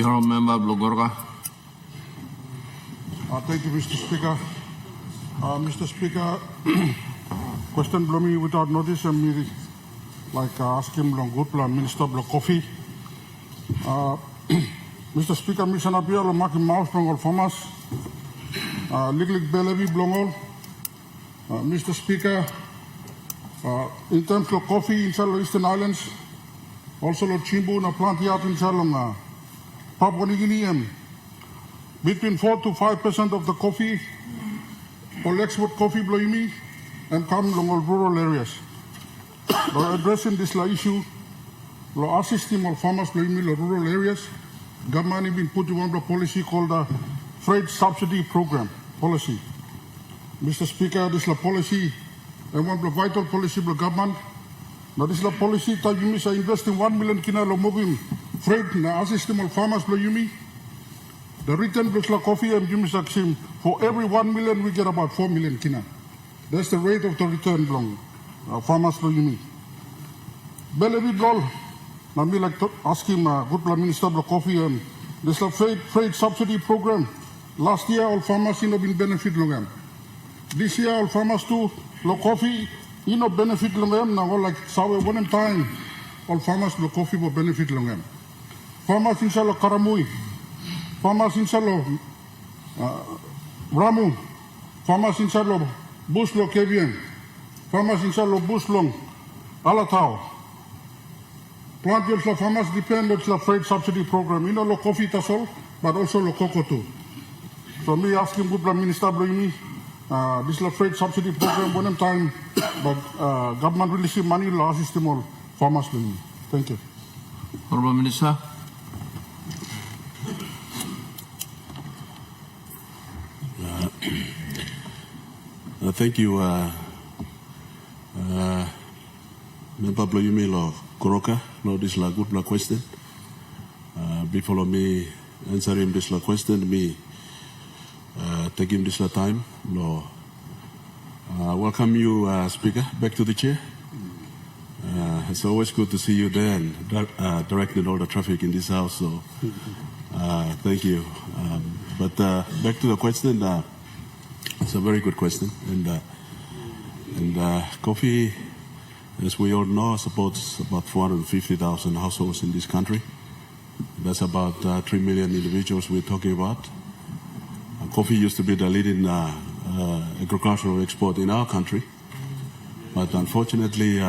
Honourable Member Blogorga. Thank you, Mr. Speaker. Mr. Speaker, question below me without notice and me ask him good plan Minister of Coffee. Mr. Speaker, Mission Appeal on Marking Mouse from all farmers. Liglig Belevi Blongol. Mr. Speaker, in terms of coffee in the Eastern Islands, also lo Chimbu na plant yard in Salong, Papua New Guinea, between 4 to 5% of the coffee, all export coffee bloimi, and come from all rural areas. By addressing this issue, lo assisting all farmers bloimi lo rural areas, government has been put in one policy called the Freight Subsidy Program policy. Mr. Speaker, this is a policy, and one of the vital policy of the government. Now this is a policy that you are investing 1 million kina lo moving freight na assisting all farmers bloimi. The return of coffee and Jimmy Saksim, for every 1 million, we get about 4 million kina. That's the rate of the return belong. Farmers for you. Belevi Blol, now me like to ask him, good Minister of the Coffee, and this freight subsidy program. Last year, all farmers in been benefit longam. This year, all farmers too, lo coffee, benefit longam. Now, like sawe one time, all farmers lo coffee will benefit longam. Farmers inshallah karamui. Farmers inshallah Ramu, farmers inshallah Buslo Kevian, farmers inshallah Buslong, Alatau. Plant your farmers depend on the freight subsidy program. Lo coffee tasol, but also lo cocoa too. So me asking good Minister Bloimi, this is freight subsidy program one time, but government releasing money lo assist all farmers Bloimi. Thank you. Honourable Minister. Thank you, Member Bloyumilo Koroka. No, this is a good question. Before me answering this question, me taking this time. No, welcome you, Speaker, back to the chair. It's always good to see you there and directing all the traffic in this house. So, thank you. But back to the question. It's a very good question, and coffee, as we all know, supports about 450,000 households in this country. That's about 3 million individuals we're talking about. Coffee used to be the leading agricultural export in our country, but unfortunately,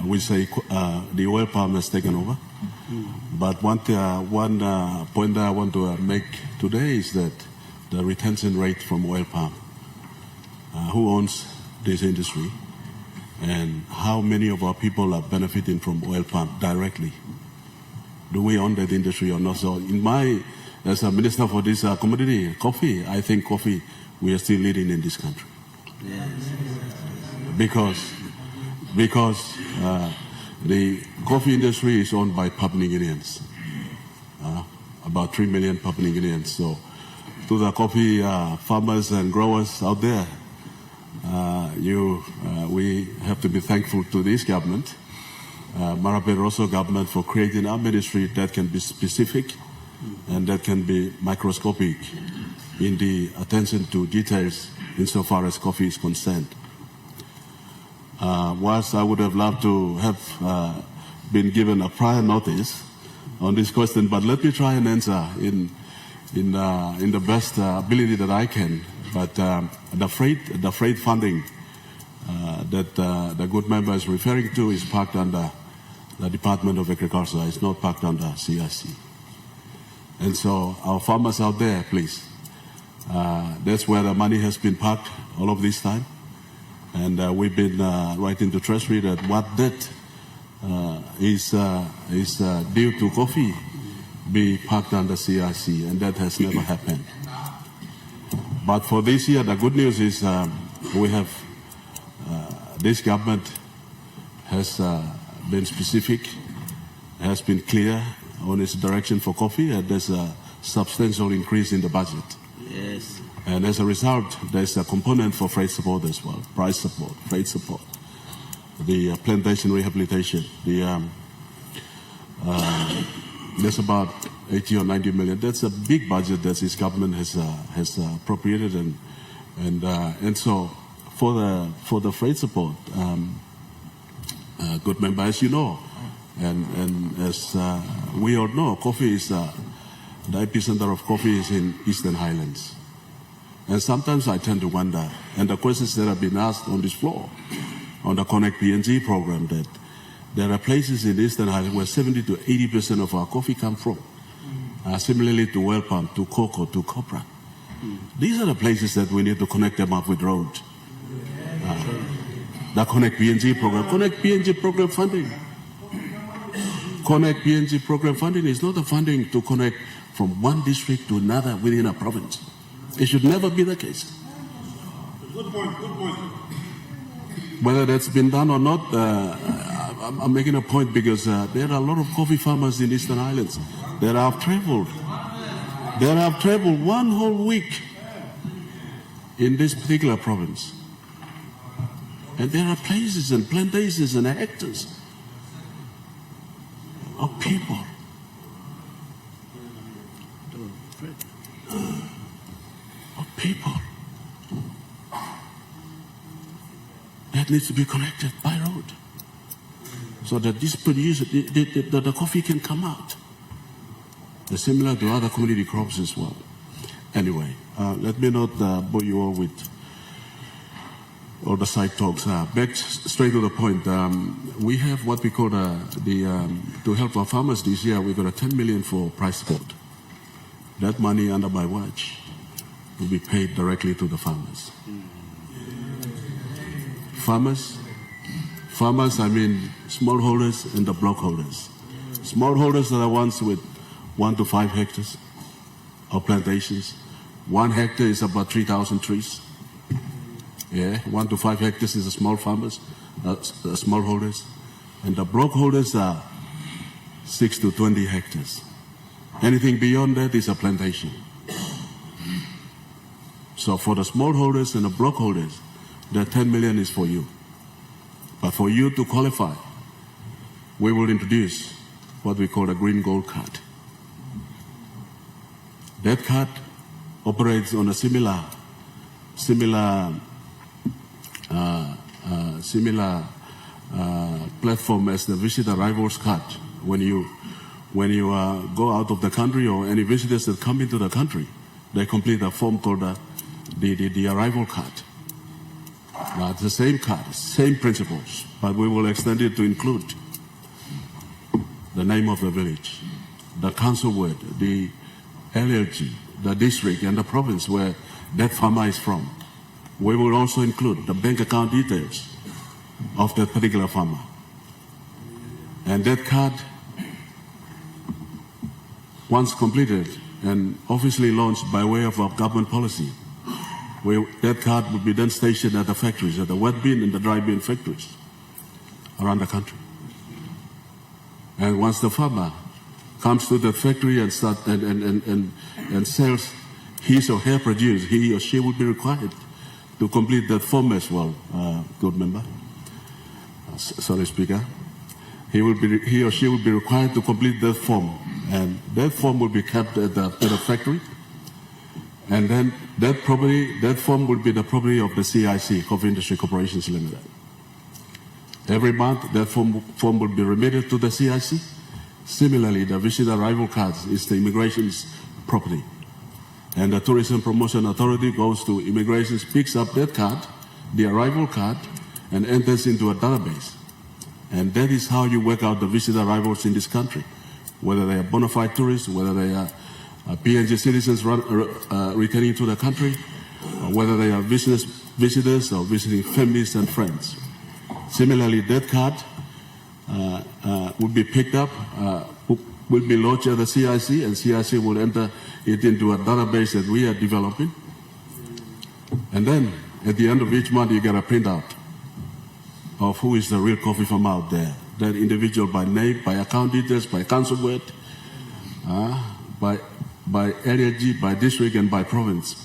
we say the oil palm has taken over. But one point that I want to make today is that the retention rate from oil palm. Who owns this industry, and how many of our people are benefiting from oil palm directly? Do we own that industry or not? So as a minister for this commodity, coffee, I think coffee, we are still leading in this country. Yes. Because the coffee industry is owned by Papua New Guineans, about 3 million Papua New Guineans. So to the coffee farmers and growers out there, we have to be thankful to this government, Marape Rosso government, for creating a ministry that can be specific and that can be microscopic in the attention to details insofar as coffee is concerned. Whilst I would have loved to have been given a prior notice on this question, but let me try and answer in the best ability that I can. But the freight funding that the good member is referring to is parked under the Department of Agriculture. It's not parked under CIC. And so our farmers out there, please, that's where the money has been parked all of this time. And we've been writing to Treasury that what debt is due to coffee be parked under CIC, and that has never happened. But for this year, the good news is we have, this government has been specific, has been clear on its direction for coffee, and there's a substantial increase in the budget. Yes. And as a result, there's a component for freight support as well, price support, freight support, the plantation rehabilitation. There's about 80 or 90 million. That's a big budget that this government has appropriated, and so for the freight support, good member, as you know, and as we all know, coffee is the epicenter of coffee is in Eastern Highlands. And sometimes I tend to wonder, and the questions that have been asked on this floor, on the Connect PNG program, that there are places in Eastern Highlands where 70 to 80% of our coffee come from. Similarly to well palm, to cocoa, to copra. These are the places that we need to connect them up with road. The Connect PNG program. Connect PNG program funding. Connect PNG program funding is not a funding to connect from one district to another within a province. It should never be the case. Good point. Whether that's been done or not, I'm making a point because there are a lot of coffee farmers in Eastern Highlands that have traveled. That have traveled one whole week in this particular province. And there are places and plantations and hectares of people that needs to be connected by road so that this produce, the coffee can come out. It's similar to other commodity crops as well. Anyway, let me not bore you all with all the side talks. Back straight to the point. We have what we call to help our farmers this year. We got a 10 million for price support. That money under my watch will be paid directly to the farmers. Farmers, I mean smallholders and the block holders. Smallholders are the ones with 1 to 5 hectares of plantations. 1 hectare is about 3,000 trees. 1 to 5 hectares is the small farmers, smallholders. And the block holders are 6 to 20 hectares. Anything beyond that is a plantation. So for the smallholders and the block holders, the 10 million is for you. But for you to qualify, we will introduce what we call a green gold card. That card operates on a similar platform as the visit arrivals card. When you go out of the country, or any visitors that come into the country, they complete a form called the arrival card. It's the same card, same principles, but we will extend it to include the name of the village, the council word, the LLG, the district, and the province where that farmer is from. We will also include the bank account details of that particular farmer. And that card, once completed and officially launched by way of our government policy, that card will be then stationed at the factories, at the wet bin and the dry bin factories around the country. And once the farmer comes to the factory and sells his or her produce, he or she will be required to complete that form as well, good member. Sorry, Speaker. He or she will be required to complete that form, and that form will be kept at the factory. And then that form will be the property of the CIC, Coffee Industry Corporations Limited. Every month, that form will be remitted to the CIC. Similarly, the visit arrival cards is the immigration's property. And the Tourism Promotion Authority goes to immigration, picks up that card, the arrival card, and enters into a database. And that is how you work out the visit arrivals in this country, whether they are bona fide tourists, whether they are PNG citizens returning to the country, or whether they are visitors or visiting families and friends. Similarly, that card will be picked up, will be lodged at the CIC, and CIC will enter it into a database that we are developing. And then, at the end of each month, you get a printout of who is the real coffee farmer out there. That individual by name, by account details, by council word, by area G, by district, and by province.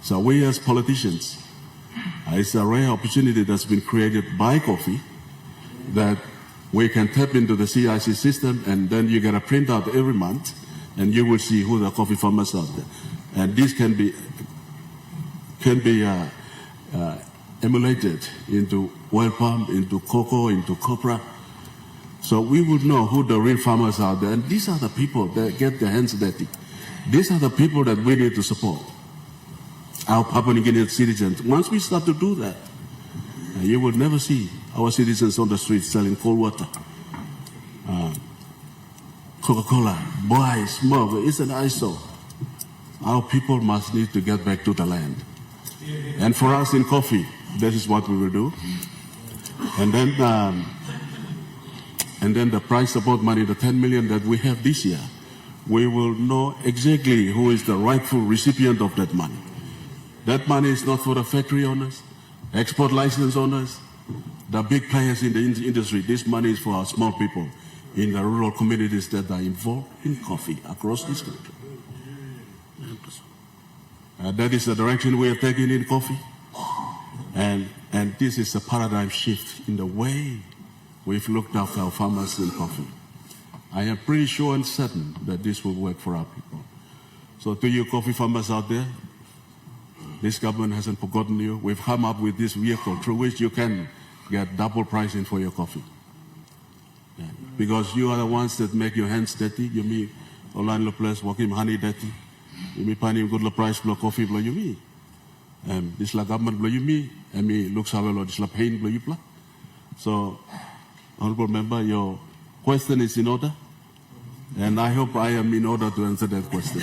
So we as politicians, it's a rare opportunity that's been created by coffee that we can tap into the CIC system, and then you get a printout every month and you will see who the coffee farmers are there. And this can be emulated into oil palm, into cocoa, into copra. So we would know who the real farmers are there. And these are the people that get their hands dirty. These are the people that we need to support, our Papua New Guinean citizens. Once we start to do that, you will never see our citizens on the streets selling cold water, Coca-Cola, boy, smoke. It's an eyesore. Our people must need to get back to the land. And for us in coffee, this is what we will do. And then the price support money, the 10 million that we have this year, we will know exactly who is the rightful recipient of that money. That money is not for the factory owners, export license owners, the big players in the industry. This money is for our small people in the rural communities that are involved in coffee across this country. That is the direction we are taking in coffee. And this is a paradigm shift in the way we've looked after our farmers in coffee. I am pretty sure and certain that this will work for our people. So to you coffee farmers out there, this government hasn't forgotten you. We've come up with this vehicle through which you can get double pricing for your coffee. Yeah. Because you are the ones that make your hands dirty. You mean, online place, walking honey dirty. You mean, finding good price for coffee, blow you me. This la government blow you me. And me looks how well this la pain blow you blah. So, Honourable Member, your question is in order. And I hope I am in order to answer that question.